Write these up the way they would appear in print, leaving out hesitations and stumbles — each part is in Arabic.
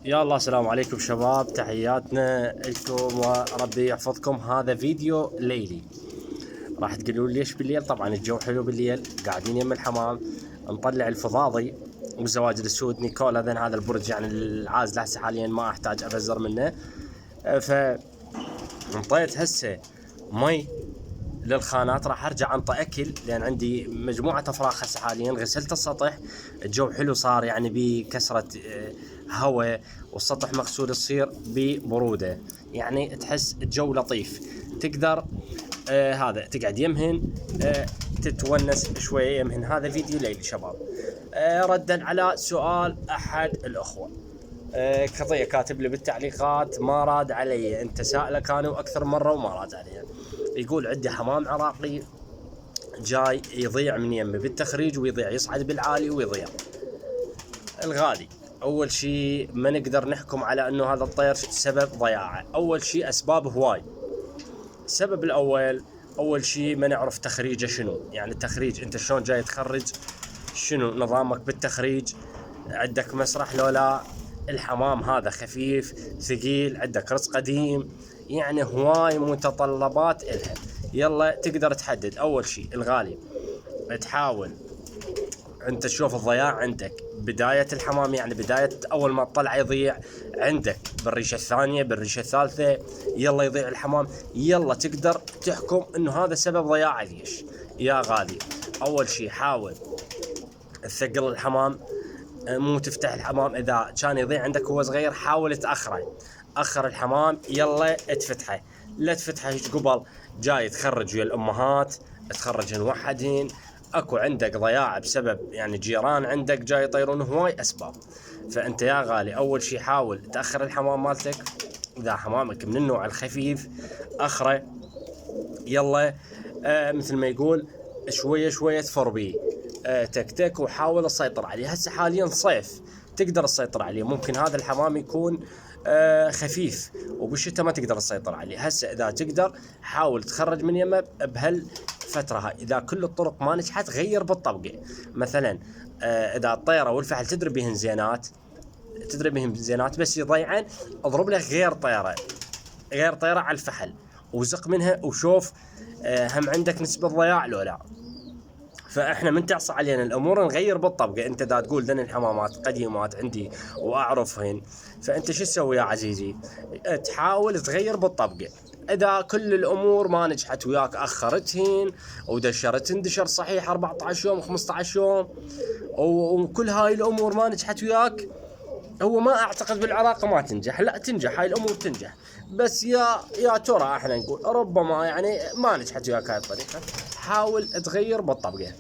يا الله، السلام عليكم شباب، تحياتنا لكم وربي يحفظكم. هذا فيديو ليلي. راح تقولون ليش بالليل؟ طبعا الجو حلو بالليل، قاعدين يم الحمام نطلع الفضاضي والزواجل السود نيكولا. ذن هذا البرج يعني العازل هسه حاليا ما احتاج ابزر منه. ف انطيت هسه مي للخانات، راح ارجع انطي اكل لان عندي مجموعه افراخ هسه حاليا. غسلت السطح، الجو حلو صار يعني بكسره هواء، والسطح مغسول يصير ببروده، يعني تحس الجو لطيف. تقدر هذا تقعد يمهن تتونس شويه يمهن. هذا فيديو ليلي شباب. ردا على سؤال احد الاخوه، قضية كاتب لي بالتعليقات ما راد علي، انت سائله كانوا اكثر مره وما راد علي. يقول عندي حمام عراقي جاي يضيع من يمه بالتخريج ويضيع، يصعد بالعالي ويضيع. الغالي اول شيء ما نقدر نحكم على انه هذا الطير سبب ضياعه. اول شيء اسباب هواي. السبب الاول اول شيء ما نعرف تخريجه شنو، يعني التخريج انت شلون جاي تخرج، شنو نظامك بالتخريج، عندك مسرح لو لا، الحمام هذا خفيف ثقيل، عندك رز قديم، يعني هواي متطلبات إلها. يلا تقدر تحدد. اول شيء الغالي تحاول انت تشوف الضياع عندك بداية الحمام، يعني بداية اول ما تطلع يضيع عندك بالريشة الثانية بالريشة الثالثة يلا يضيع الحمام، يلا تقدر تحكم انه هذا سبب ضياعه ليش. يا غالي اول شيء حاول تثقل الحمام، مو تفتح الحمام. اذا كان يضيع عندك هو صغير حاول تاخره، اخر الحمام يلا تفتحه، لا تفتحه قبل جاي تخرج ويا الامهات تخرجن وحدين. اكو عندك ضياع بسبب يعني جيران عندك جاي يطيرون، هواي اسباب. فانت يا غالي اول شيء حاول تاخر الحمام مالتك. اذا حمامك من النوع الخفيف اخره يلا مثل ما يقول شويه شويه تفر بيه، تكتك وحاول تسيطر عليه. هسه حاليا صيف تقدر تسيطر عليه، ممكن هذا الحمام يكون خفيف وبالشتاء ما تقدر تسيطر عليه. هسه اذا تقدر حاول تخرج من يمه بهالفتره هاي. اذا كل الطرق ما نجحت غير بالطبقه. مثلا اذا الطيره والفحل تدري بهن زينات بس يضيعن، اضرب لك غير طيره على الفحل وزق منها وشوف هم عندك نسبه ضياع لو لا. فاحنا من تعصى علينا الامور نغير بالطبقه. انت دا تقول ذن الحمامات قديمات عندي واعرفهن، فانت شو تسوي يا عزيزي؟ تحاول تغير بالطبقه. اذا كل الامور ما نجحت وياك اخرتهن ودشرتهن دشر صحيح 14 يوم 15 يوم وكل هاي الامور ما نجحت وياك، هو ما اعتقد بالعراق ما تنجح، لا تنجح هاي الامور تنجح، بس يا ترى احنا نقول ربما يعني ما نجحت وياك هاي الطريقه. حاول تغير بالطبقه،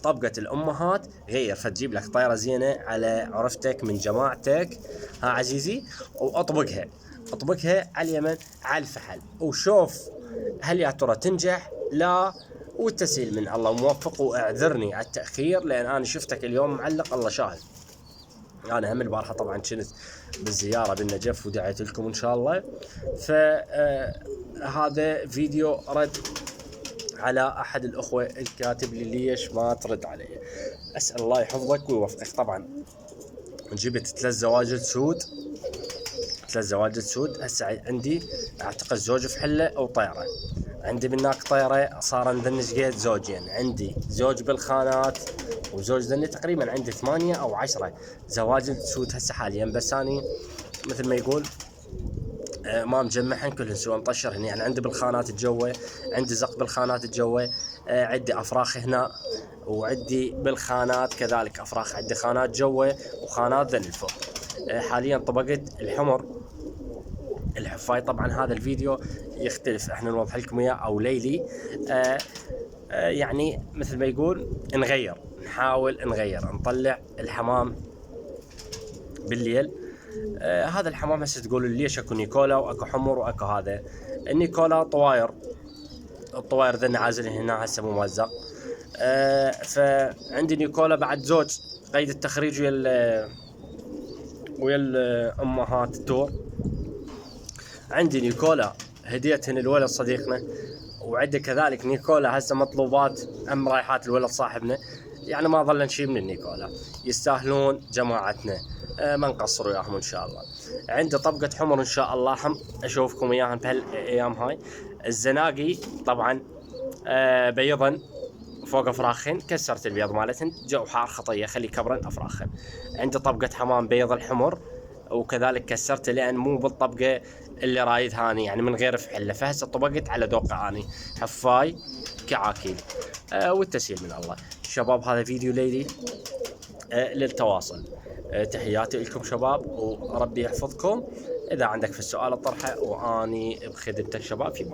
طبقه الامهات غير، فتجيب لك طيره زينه على عرفتك من جماعتك ها عزيزي، واطبقها على اليمن على الفحل وشوف هل يا ترى تنجح لا، والتسهيل من الله موفق. واعذرني على التاخير لان انا شفتك اليوم معلق، الله شاهد. انا هم البارحه طبعا كنت بالزياره بالنجف ودعيت لكم ان شاء الله. فهذا فيديو رد على احد الاخوه الكاتب لي ليش ما ترد علي. اسال الله يحفظك ويوفقك. طبعا جبت 3 زواجل سود. هسه عندي اعتقد زوج فحله او طيره، عندي بالناك طيره صار ندنش قيد زوجين، عندي زوج بالخانات وزوج ذني، تقريبا عندي 8 أو 10 زواجل سود هسه حاليا. بس اني مثل ما يقول ما مجمعهن كلهن سوى مطشرهن، يعني عندي بالخانات الجوه، عندي زق بالخانات الجوه، عندي افراخ هنا وعندي بالخانات كذلك افراخ، عندي خانات جوه وخانات ذن الفوق. حاليا طبقت الحمر الحفاي. طبعا هذا الفيديو يختلف، احنا نوضح لكم اياه او ليلي. يعني مثل ما يقول نحاول نغير نطلع الحمام بالليل. هذا الحمام هسه تقول ليش اكو نيكولا واكو حمر واكو هذا. النيكولا الطواير ذن عازلين هنا هسه ممزق. فعندي نيكولا بعد زوج قيد التخريج ويا الامهات الدور. عندي نيكولا هديتهن الولد صديقنا، وعندي كذلك نيكولا هسه مطلوبات ام رايحات الولد صاحبنا، يعني ما ظل شيء من النيكولا، يستاهلون جماعتنا ما نقصر وياهم ان شاء الله. عندي طبقة حمر ان شاء الله اشوفكم اياها بهالايام هاي. الزناقي طبعا بيضا فوق افراخهن، كسرت البيض مالتهن، جو حار خطيه خلي كبرن افراخهن. عندي طبقة حمام بيض الحمر وكذلك كسرته لان مو بالطبقة اللي رايدها اني، يعني من غير فحله، فهسه طبقت على ذوقه اني حفاي كعاكيل. والتسهيل من الله. شباب هذا فيديو ليلي للتواصل. تحياتي لكم شباب وربي يحفظكم. اذا عندك في السؤال اطرحه واني بخدمتك شباب. في